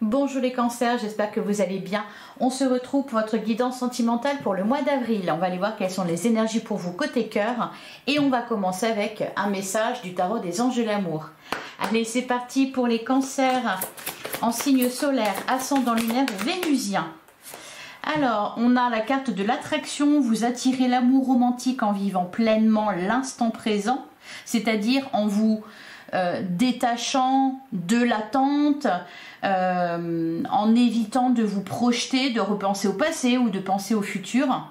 Bonjour les cancers, j'espère que vous allez bien. On se retrouve pour votre guidance sentimentale pour le mois d'avril. On va aller voir quelles sont les énergies pour vous côté cœur. Et on va commencer avec un message du tarot des anges de l'amour. Allez, c'est parti pour les cancers en signe solaire, ascendant lunaire ou vénusien. Alors, on a la carte de l'attraction. Vous attirez l'amour romantique en vivant pleinement l'instant présent, c'est-à-dire en vous détachant de l'attente, en évitant de vous projeter, de repenser au passé ou de penser au futur.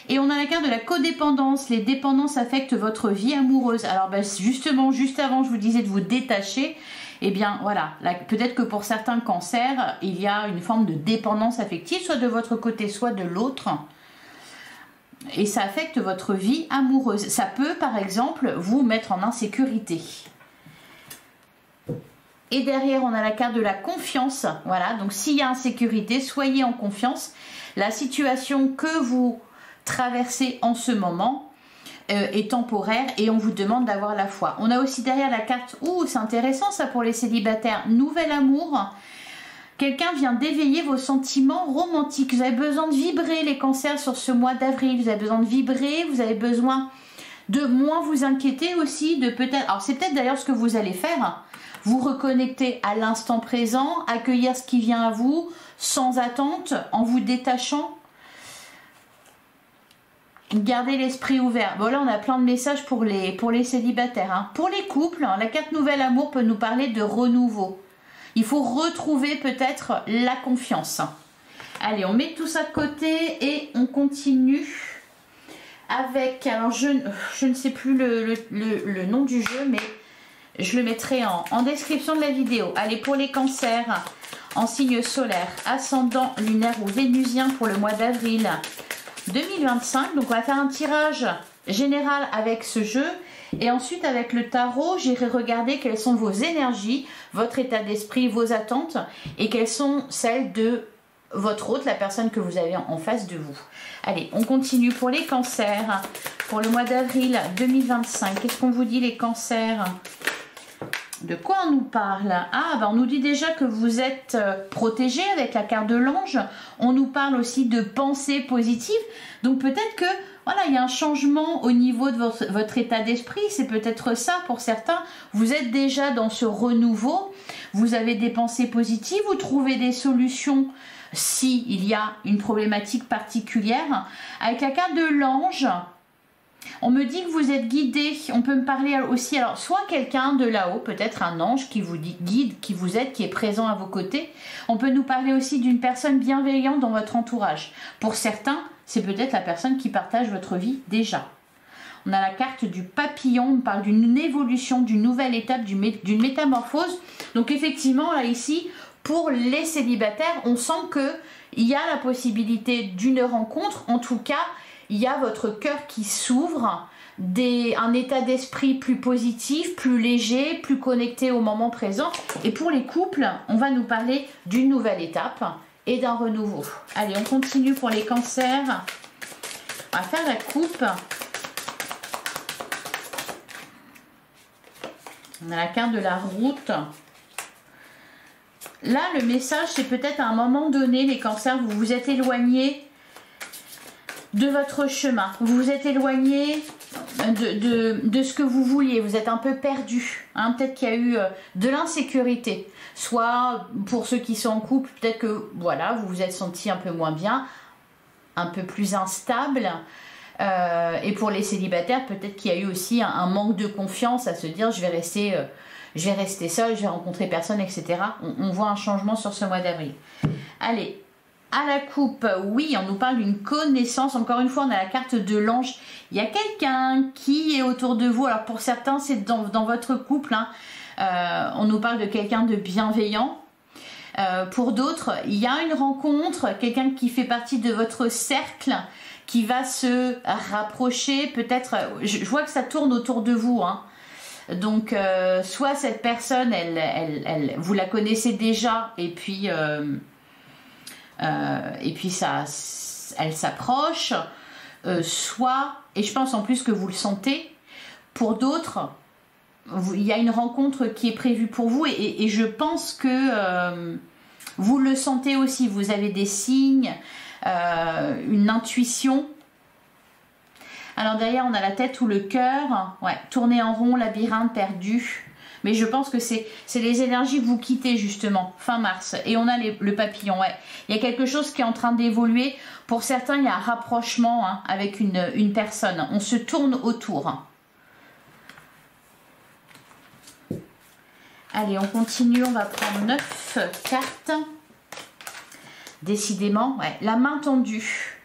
Et on a la carte de la codépendance. Les dépendances affectent votre vie amoureuse. Alors justement, juste avant, je vous disais de vous détacher. Eh bien voilà, peut-être que pour certains cancers, il y a une forme de dépendance affective, soit de votre côté, soit de l'autre. Et ça affecte votre vie amoureuse. Ça peut, par exemple, vous mettre en insécurité. Et derrière, on a la carte de la confiance. Voilà, donc s'il y a insécurité, soyez en confiance. La situation que vous traversez en ce moment est temporaire et on vous demande d'avoir la foi. On a aussi derrière la carte, c'est intéressant ça pour les célibataires, nouvel amour. Quelqu'un vient d'éveiller vos sentiments romantiques. Vous avez besoin de vibrer les cancers sur ce mois d'avril. Vous avez besoin de vibrer, vous avez besoin de moins vous inquiéter aussi, de peut-être... Alors c'est peut-être d'ailleurs ce que vous allez faire. Vous reconnecter à l'instant présent, accueillir ce qui vient à vous, sans attente, en vous détachant. Gardez l'esprit ouvert. Bon là on a plein de messages pour les célibataires. Hein. Pour les couples, la carte nouvel amour peut nous parler de renouveau. Il faut retrouver peut-être la confiance. Allez, on met tout ça de côté et on continue avec... Alors je ne sais plus le nom du jeu, mais... je le mettrai en description de la vidéo. Allez, pour les cancers en signe solaire, ascendant lunaire ou vénusien pour le mois d'avril 2025. Donc on va faire un tirage général avec ce jeu. Et ensuite avec le tarot, j'irai regarder quelles sont vos énergies, votre état d'esprit, vos attentes. Et quelles sont celles de votre hôte, la personne que vous avez en face de vous. Allez, on continue pour les cancers. Pour le mois d'avril 2025, qu'est-ce qu'on vous dit les cancers ? De quoi on nous parle? On nous dit déjà que vous êtes protégé avec la carte de l'ange. On nous parle aussi de pensée positive. Donc peut-être que voilà, il y a un changement au niveau de votre état d'esprit. C'est peut-être ça pour certains. Vous êtes déjà dans ce renouveau. Vous avez des pensées positives. Vous trouvez des solutions s'il y a une problématique particulière. Avec la carte de l'ange, on me dit que vous êtes guidé. On peut me parler aussi, alors soit quelqu'un de là-haut, peut-être un ange qui vous guide, qui vous aide, qui est présent à vos côtés. On peut nous parler aussi d'une personne bienveillante dans votre entourage. Pour certains, c'est peut-être la personne qui partage votre vie déjà. On a la carte du papillon, on parle d'une évolution, d'une nouvelle étape, d'une métamorphose. Donc effectivement, là ici, pour les célibataires, on sent qu'il y a la possibilité d'une rencontre. En tout cas, il y a votre cœur qui s'ouvre, un état d'esprit plus positif, plus léger, plus connecté au moment présent. Et pour les couples, on va nous parler d'une nouvelle étape et d'un renouveau. Allez, on continue pour les cancers. On va faire la coupe. On a la carte de la route. Là, le message, c'est peut-être à un moment donné, les cancers, vous vous êtes éloignés de votre chemin. Vous vous êtes éloigné de ce que vous vouliez. Vous êtes un peu perdu. Hein. Peut-être qu'il y a eu de l'insécurité. Soit pour ceux qui sont en couple, peut-être que voilà, vous vous êtes senti un peu moins bien, un peu plus instable. Et pour les célibataires, peut-être qu'il y a eu aussi un manque de confiance à se dire je vais rester seul, je vais rencontrer personne, etc. On voit un changement sur ce mois d'avril. Allez. À la coupe, oui, on nous parle d'une connaissance. Encore une fois, on a la carte de l'ange. Il y a quelqu'un qui est autour de vous. Alors pour certains, c'est dans votre couple. Hein. On nous parle de quelqu'un de bienveillant. Pour d'autres, il y a une rencontre. Quelqu'un qui fait partie de votre cercle, qui va se rapprocher. Peut-être, je vois que ça tourne autour de vous. Hein. Donc, soit cette personne, vous la connaissez déjà. Et puis ça, elle s'approche, soit, et je pense en plus que vous le sentez, pour d'autres, il y a une rencontre qui est prévue pour vous et je pense que Vous le sentez aussi, vous avez des signes, une intuition. Alors derrière, on a la tête ou le cœur. Ouais, tourner en rond, labyrinthe, perdu. Mais je pense que c'est les énergies que vous quittez justement, fin mars. Et on a le papillon, ouais. Il y a quelque chose qui est en train d'évoluer. Pour certains, il y a un rapprochement hein, avec une personne. On se tourne autour. Allez, on continue. On va prendre 9 cartes. Décidément, ouais. La main tendue.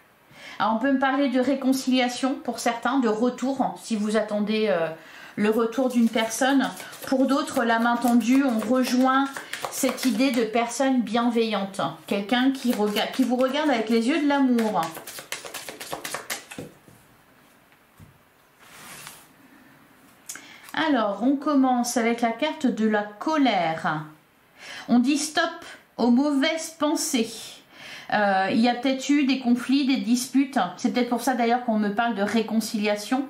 Alors, on peut me parler de réconciliation pour certains, de retour, si vous attendez le retour d'une personne. Pour d'autres, la main tendue, on rejoint cette idée de personne bienveillante. Quelqu'un qui vous regarde avec les yeux de l'amour. Alors, on commence avec la carte de la colère. On dit stop aux mauvaises pensées. Il y a peut-être eu des conflits, des disputes. C'est peut-être pour ça d'ailleurs qu'on me parle de réconciliation,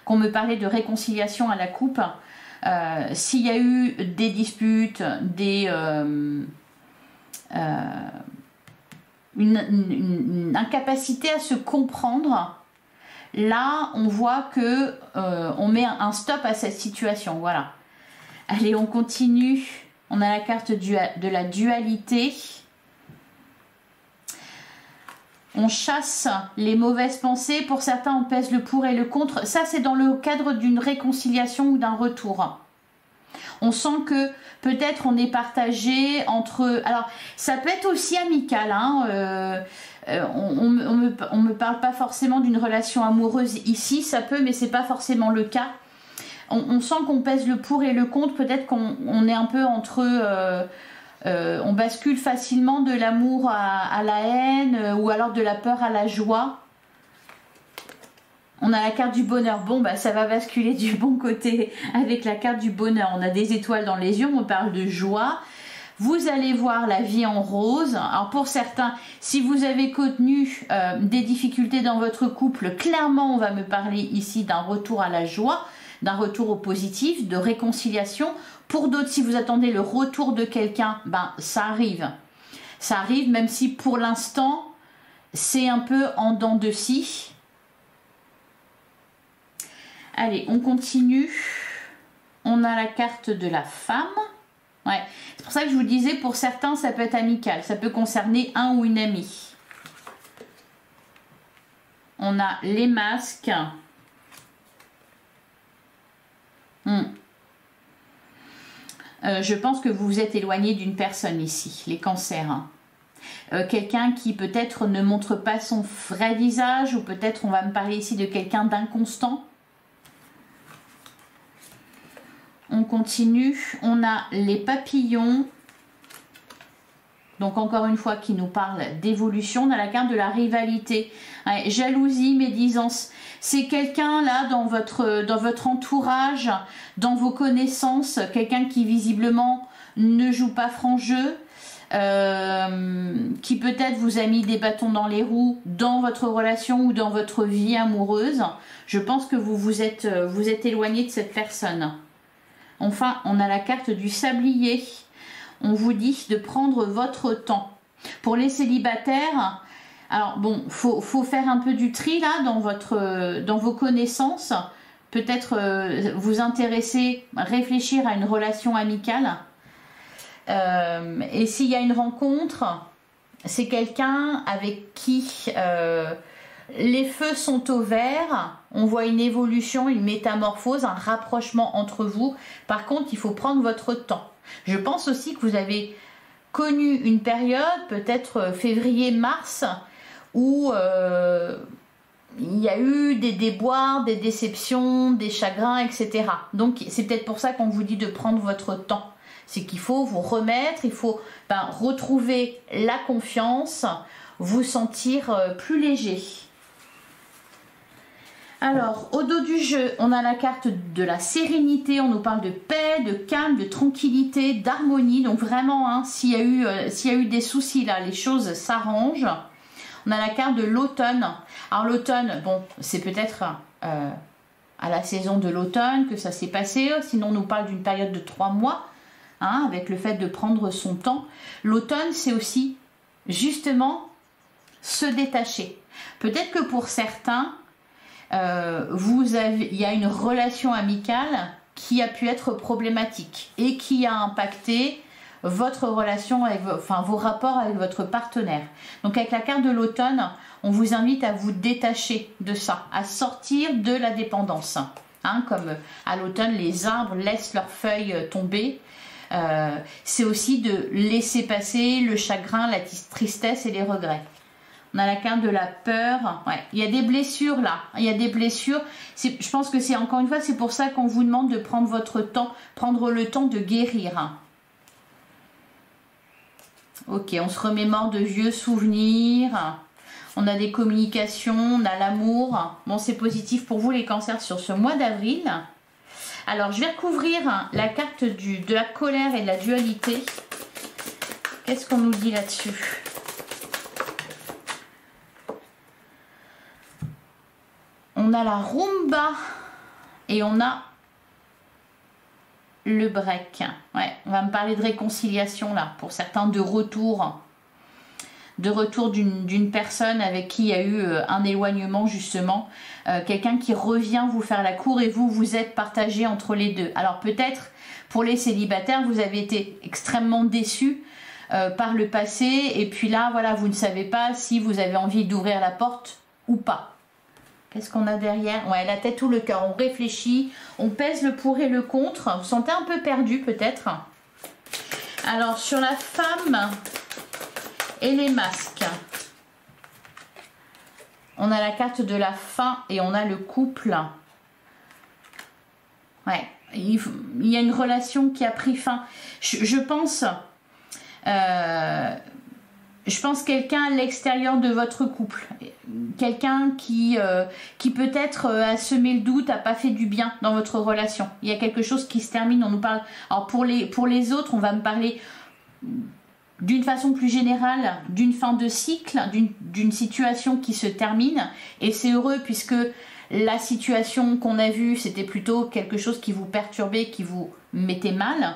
qu'on me parlait de réconciliation à la coupe. S'il y a eu des disputes, une incapacité à se comprendre, là on voit que on met un stop à cette situation. Voilà. Allez, on continue. On a la carte de la dualité. On chasse les mauvaises pensées. Pour certains, on pèse le pour et le contre. Ça, c'est dans le cadre d'une réconciliation ou d'un retour. On sent que peut-être on est partagé entre... Alors, ça peut être aussi amical. Hein, on me parle pas forcément d'une relation amoureuse ici. Ça peut, mais c'est pas forcément le cas. On sent qu'on pèse le pour et le contre. Peut-être qu'on est un peu entre... on bascule facilement de l'amour à la haine ou alors de la peur à la joie. On a la carte du bonheur. Bon, bah, ça va basculer du bon côté avec la carte du bonheur. On a des étoiles dans les yeux, on parle de joie. Vous allez voir la vie en rose. Alors pour certains, si vous avez connu des difficultés dans votre couple, clairement on va me parler ici d'un retour à la joie, d'un retour au positif, de réconciliation. Pour d'autres, si vous attendez le retour de quelqu'un, ben ça arrive. Ça arrive, même si pour l'instant, c'est un peu en dents de scie. Allez, on continue. On a la carte de la femme. Ouais. C'est pour ça que je vous disais, pour certains, ça peut être amical. Ça peut concerner un ou une amie. On a les masques. Je pense que vous vous êtes éloigné d'une personne ici, les cancers. Hein. Quelqu'un qui peut-être ne montre pas son vrai visage, ou peut-être on va me parler ici de quelqu'un d'inconstant. On continue, on a les papillons. Donc encore une fois qui nous parle d'évolution. On a la carte de la rivalité, ouais, jalousie, médisance. C'est quelqu'un là dans votre entourage, dans vos connaissances, quelqu'un qui visiblement ne joue pas franc jeu, qui peut-être vous a mis des bâtons dans les roues dans votre relation ou dans votre vie amoureuse. Je pense que vous êtes éloigné de cette personne. Enfin, on a la carte du sablier. On vous dit de prendre votre temps. Pour les célibataires, alors bon, faut faire un peu du tri là dans vos connaissances. Peut-être vous intéresser, réfléchir à une relation amicale. Et s'il y a une rencontre, c'est quelqu'un avec qui les feux sont au vert. On voit une évolution, une métamorphose, un rapprochement entre vous. Par contre, il faut prendre votre temps. Je pense aussi que vous avez connu une période, peut-être février-mars, où il y a eu des déboires, des déceptions, des chagrins, etc. Donc c'est peut-être pour ça qu'on vous dit de prendre votre temps. C'est qu'il faut vous remettre, il faut retrouver la confiance, vous sentir plus léger. Alors, au dos du jeu, on a la carte de la sérénité, on nous parle de paix, de calme, de tranquillité, d'harmonie. Donc vraiment, hein, s'il y a eu des soucis là, les choses s'arrangent. On a la carte de l'automne. Alors l'automne, bon, c'est peut-être à la saison de l'automne que ça s'est passé. Sinon, on nous parle d'une période de 3 mois. hein, avec le fait de prendre son temps. L'automne, c'est aussi justement se détacher. Peut-être que pour certains, il y a une relation amicale qui a pu être problématique et qui a impacté votre relation, avec, enfin vos rapports avec votre partenaire. Donc avec la carte de l'automne, on vous invite à vous détacher de ça, à sortir de la dépendance. Hein, comme à l'automne, les arbres laissent leurs feuilles tomber. C'est aussi de laisser passer le chagrin, la tristesse et les regrets. On a la carte de la peur. Ouais, il y a des blessures là. Il y a des blessures. Je pense que c'est encore une fois, c'est pour ça qu'on vous demande de prendre votre temps, prendre le temps de guérir. Ok, on se remémore de vieux souvenirs. On a des communications, on a l'amour. Bon, c'est positif pour vous les cancers sur ce mois d'avril. Alors, je vais recouvrir la carte de la colère et de la dualité. Qu'est-ce qu'on nous dit là-dessus? On a la rumba et on a le break. Ouais, on va me parler de réconciliation là, pour certains, de retour d'une personne avec qui il y a eu un éloignement justement, quelqu'un qui revient vous faire la cour et vous êtes partagé entre les deux. Alors peut-être pour les célibataires, vous avez été extrêmement déçus par le passé et puis là voilà, vous ne savez pas si vous avez envie d'ouvrir la porte ou pas. Qu'est-ce qu'on a derrière? Ouais, la tête ou le cœur, on réfléchit, on pèse le pour et le contre. Vous vous sentez un peu perdu peut-être. Alors sur la femme et les masques, on a la carte de la fin et on a le couple. Ouais, il y a une relation qui a pris fin. Je pense quelqu'un à l'extérieur de votre couple, quelqu'un qui peut-être a semé le doute, a pas fait du bien dans votre relation. Il y a quelque chose qui se termine, on nous parle. Alors pour les autres, on va me parler d'une façon plus générale d'une fin de cycle, d'une situation qui se termine, et c'est heureux puisque la situation qu'on a vue, c'était plutôt quelque chose qui vous perturbait, qui vous mettait mal.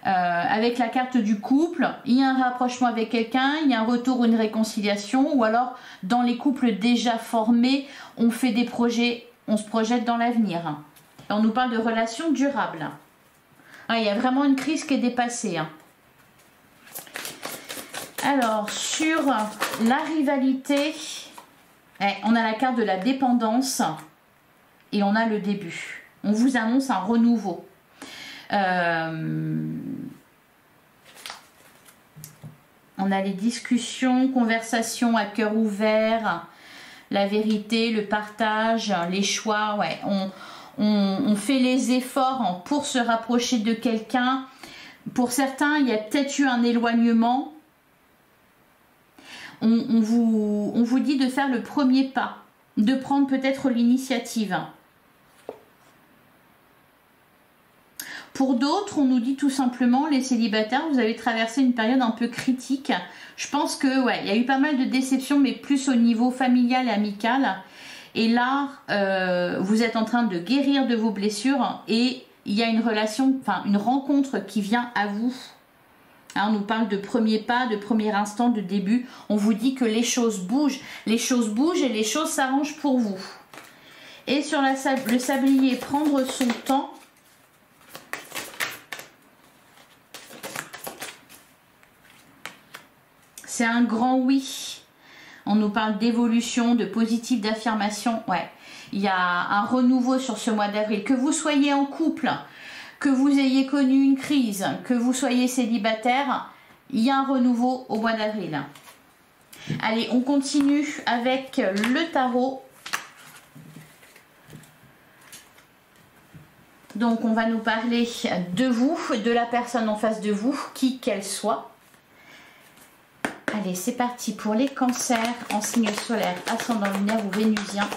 Avec la carte du couple, il y a un rapprochement avec quelqu'un, il y a un retour ou une réconciliation, ou alors dans les couples déjà formés, on fait des projets, on se projette dans l'avenir. Et on nous parle de relations durables. Ah, il y a vraiment une crise qui est dépassée. Alors, sur la rivalité, on a la carte de la dépendance et on a le début. On vous annonce un renouveau. On a les discussions, conversations à cœur ouvert, la vérité, le partage, les choix. Ouais, on fait les efforts pour se rapprocher de quelqu'un. Pour certains, il y a peut-être eu un éloignement. On vous dit de faire le premier pas, de prendre peut-être l'initiative. Pour d'autres, on nous dit tout simplement, les célibataires, vous avez traversé une période un peu critique. Je pense que ouais, il y a eu pas mal de déceptions, mais plus au niveau familial et amical. Et là, vous êtes en train de guérir de vos blessures et il y a une relation, enfin une rencontre qui vient à vous. Hein, on nous parle de premier pas, de premier instant, de début. On vous dit que les choses bougent et les choses s'arrangent pour vous. Et sur le sablier, prendre son temps. C'est un grand oui. On nous parle d'évolution, de positif, d'affirmation. Ouais, il y a un renouveau sur ce mois d'avril. Que vous soyez en couple, que vous ayez connu une crise, que vous soyez célibataire, il y a un renouveau au mois d'avril. Allez, on continue avec le tarot. Donc, on va nous parler de vous, de la personne en face de vous, qui qu'elle soit. Allez, c'est parti pour les cancers en signe solaire, ascendant lunaire ou vénusien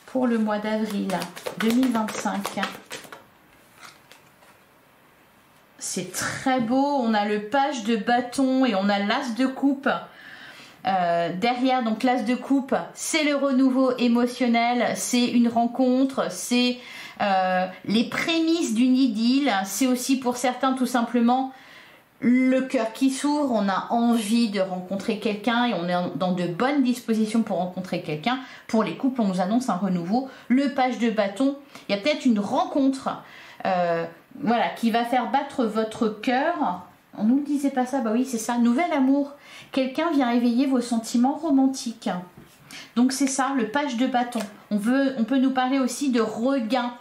pour le mois d'avril 2025. C'est très beau, on a le page de bâton et on a l'as de coupe derrière. Donc l'as de coupe, c'est le renouveau émotionnel, c'est une rencontre, c'est les prémices d'une idylle. C'est aussi pour certains tout simplement le cœur qui s'ouvre, on a envie de rencontrer quelqu'un et on est dans de bonnes dispositions pour rencontrer quelqu'un. Pour les couples, on nous annonce un renouveau. Le page de bâton, il y a peut-être une rencontre voilà, qui va faire battre votre cœur. On nous disait pas ça, bah oui c'est ça, nouvel amour. Quelqu'un vient éveiller vos sentiments romantiques. Donc c'est ça, le page de bâton. On peut nous parler aussi de regain,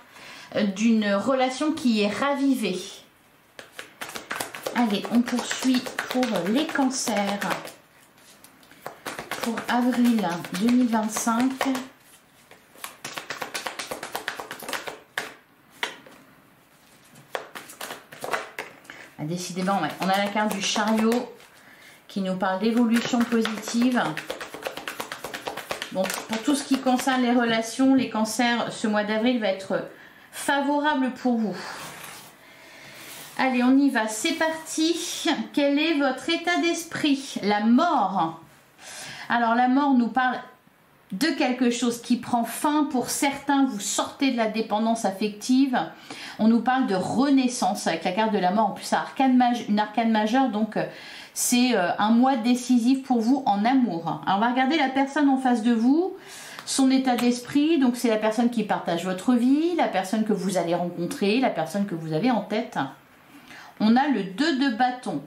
d'une relation qui est ravivée. Allez, on poursuit pour les cancers. Pour avril 2025. Ah, décidément, ouais. On a la carte du chariot qui nous parle d'évolution positive. Bon, pour tout ce qui concerne les relations, les cancers, ce mois d'avril va être favorable pour vous. Allez, on y va, c'est parti. Quel est votre état d'esprit? La mort. Alors, la mort nous parle de quelque chose qui prend fin. Pour certains, vous sortez de la dépendance affective. On nous parle de renaissance avec la carte de la mort. En plus, c'est une arcane majeure, donc c'est un mois décisif pour vous en amour. Alors, on va regarder la personne en face de vous, son état d'esprit. Donc, c'est la personne qui partage votre vie, la personne que vous allez rencontrer, la personne que vous avez en tête. On a le 2 de bâton.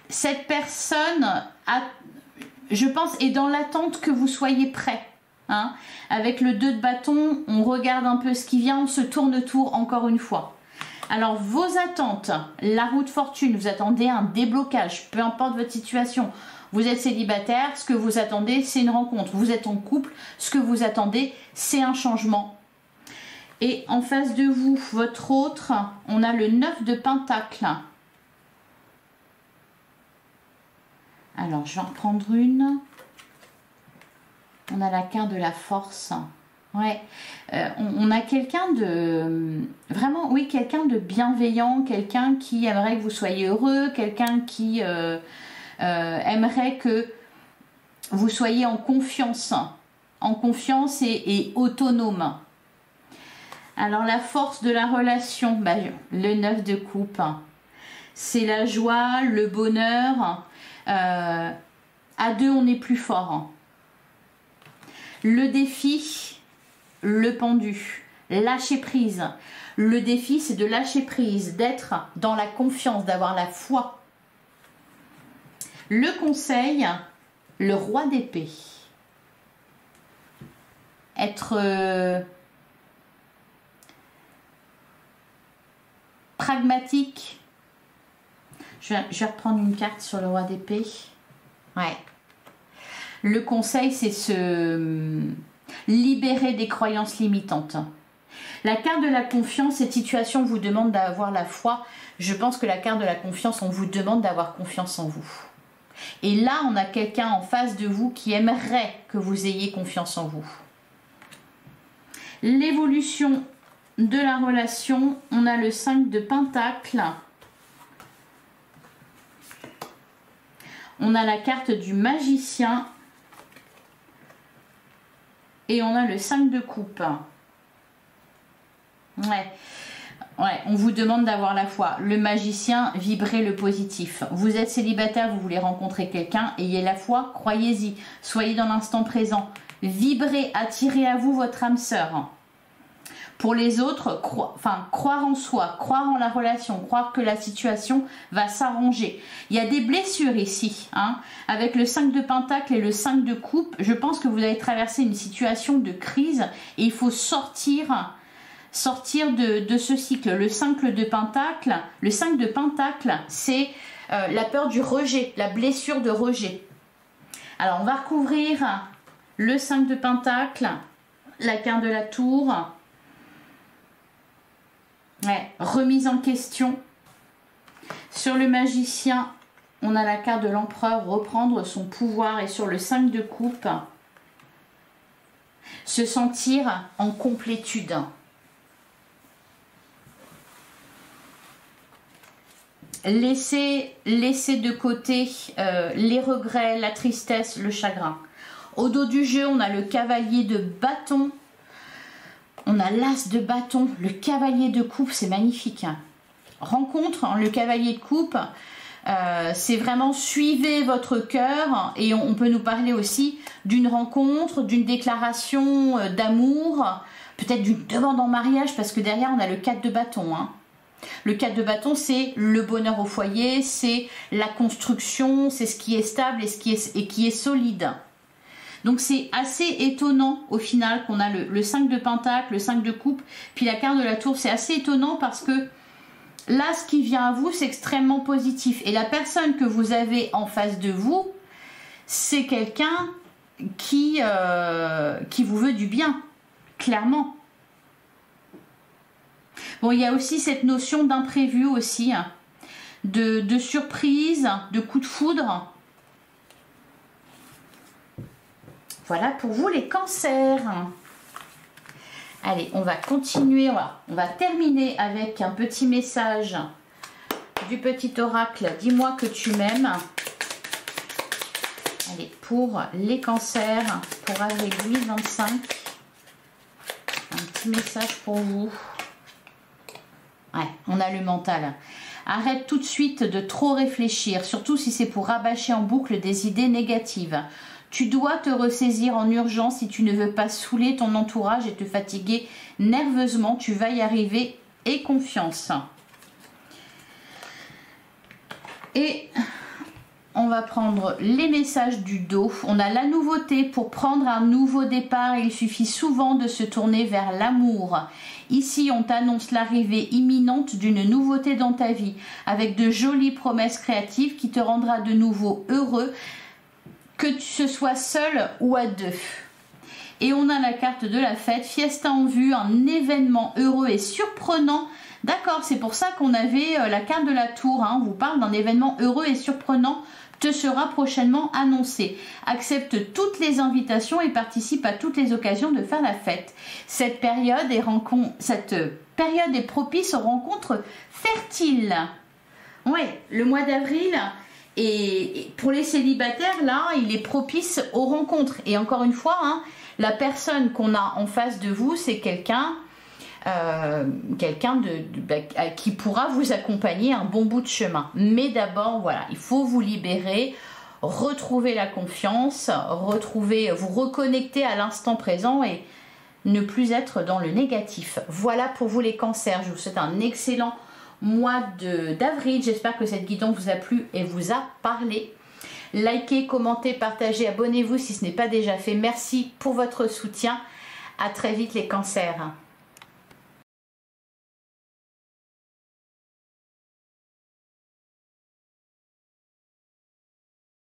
Cette personne, je pense, est dans l'attente que vous soyez prêt. Hein. Avec le 2 de bâton, on regarde un peu ce qui vient, on se tourne autour encore une fois. Alors, vos attentes, la roue de fortune, vous attendez un déblocage, peu importe votre situation. Vous êtes célibataire, ce que vous attendez, c'est une rencontre. Vous êtes en couple, ce que vous attendez, c'est un changement. Et en face de vous, votre autre, on a le 9 de pentacle. Alors, je vais en reprendre une. On a la carte de la force. Ouais. On a quelqu'un de... Vraiment, oui, quelqu'un de bienveillant, quelqu'un qui aimerait que vous soyez heureux, quelqu'un qui aimerait que vous soyez en confiance. En confiance et autonome. Alors, la force de la relation, bah, le 9 de coupe, c'est la joie, le bonheur. À deux, on est plus fort. Le défi, le pendu, lâcher prise. Le défi, c'est de lâcher prise, d'être dans la confiance, d'avoir la foi. Le conseil, le roi d'épée. Être... pragmatique. Je vais reprendre une carte sur le roi d'épée. Ouais. Le conseil, c'est se libérer des croyances limitantes. La carte de la confiance, cette situation vous demande d'avoir la foi. Je pense que la carte de la confiance, on vous demande d'avoir confiance en vous. Et là, on a quelqu'un en face de vous qui aimerait que vous ayez confiance en vous. L'évolution de la relation, on a le 5 de pentacle. On a la carte du magicien. Et on a le 5 de coupe. Ouais, on vous demande d'avoir la foi. Le magicien, vibrez le positif. Vous êtes célibataire, vous voulez rencontrer quelqu'un, ayez la foi, croyez-y. Soyez dans l'instant présent. Vibrez, attirez à vous votre âme sœur. Pour les autres, croire en soi, croire en la relation, croire que la situation va s'arranger. Il y a des blessures ici, hein, avec le 5 de pentacle et le 5 de coupe. Je pense que vous avez traversé une situation de crise et il faut sortir de ce cycle. Le 5 de pentacle, c'est la peur du rejet, la blessure de rejet. Alors, on va recouvrir le 5 de pentacle, la carte de la tour. Ouais, remise en question. Sur le magicien, on a la carte de l'empereur, reprendre son pouvoir. Et sur le 5 de coupe, se sentir en complétude. Laisser de côté les regrets, la tristesse, le chagrin. Au dos du jeu, on a le cavalier de bâton. On a l'as de bâton, le cavalier de coupe, c'est magnifique. Hein. Rencontre, hein, le cavalier de coupe, c'est vraiment suivez votre cœur et on peut nous parler aussi d'une rencontre, d'une déclaration d'amour, peut-être d'une demande en mariage parce que derrière on a le 4 de bâton. Hein. Le 4 de bâton, c'est le bonheur au foyer, c'est la construction, c'est ce qui est stable et qui est solide. Donc c'est assez étonnant au final qu'on a le 5 de pentacle, le 5 de coupe, puis la carte de la tour. C'est assez étonnant parce que là, ce qui vient à vous, c'est extrêmement positif. Et la personne que vous avez en face de vous, c'est quelqu'un qui vous veut du bien, clairement. Bon, il y a aussi cette notion d'imprévu aussi, hein, de surprise, de coup de foudre. Voilà pour vous les cancers. Allez, on va continuer, on va terminer avec un petit message du petit oracle. Dis-moi que tu m'aimes. Allez, pour les cancers, pour avril 2025, un petit message pour vous. Ouais, on a le mental. Arrête tout de suite de trop réfléchir, surtout si c'est pour rabâcher en boucle des idées négatives. Tu dois te ressaisir en urgence si tu ne veux pas saouler ton entourage et te fatiguer nerveusement. Tu vas y arriver, aie confiance. Et on va prendre les messages du dos. On a la nouveauté pour prendre un nouveau départ. Il suffit souvent de se tourner vers l'amour. Ici, on t'annonce l'arrivée imminente d'une nouveauté dans ta vie avec de jolies promesses créatives qui te rendra de nouveau heureux, que ce soit seul ou à deux. Et on a la carte de la fête, fiesta en vue, un événement heureux et surprenant. D'accord, c'est pour ça qu'on avait la carte de la tour. Hein. On vous parle d'un événement heureux et surprenant te sera prochainement annoncé. Accepte toutes les invitations et participe à toutes les occasions de faire la fête. Cette période est propice aux rencontres fertiles. Ouais, le mois d'avril. Et pour les célibataires, là, il est propice aux rencontres. Et encore une fois, hein, la personne qu'on a en face de vous, c'est quelqu'un qui pourra vous accompagner un bon bout de chemin. Mais d'abord, voilà, il faut vous libérer, retrouver la confiance, vous reconnecter à l'instant présent et ne plus être dans le négatif. Voilà pour vous les cancers. Je vous souhaite un excellent mois d'avril. J'espère que cette guidance vous a plu et vous a parlé. Likez, commentez, partagez, abonnez-vous si ce n'est pas déjà fait. Merci pour votre soutien. À très vite les cancers.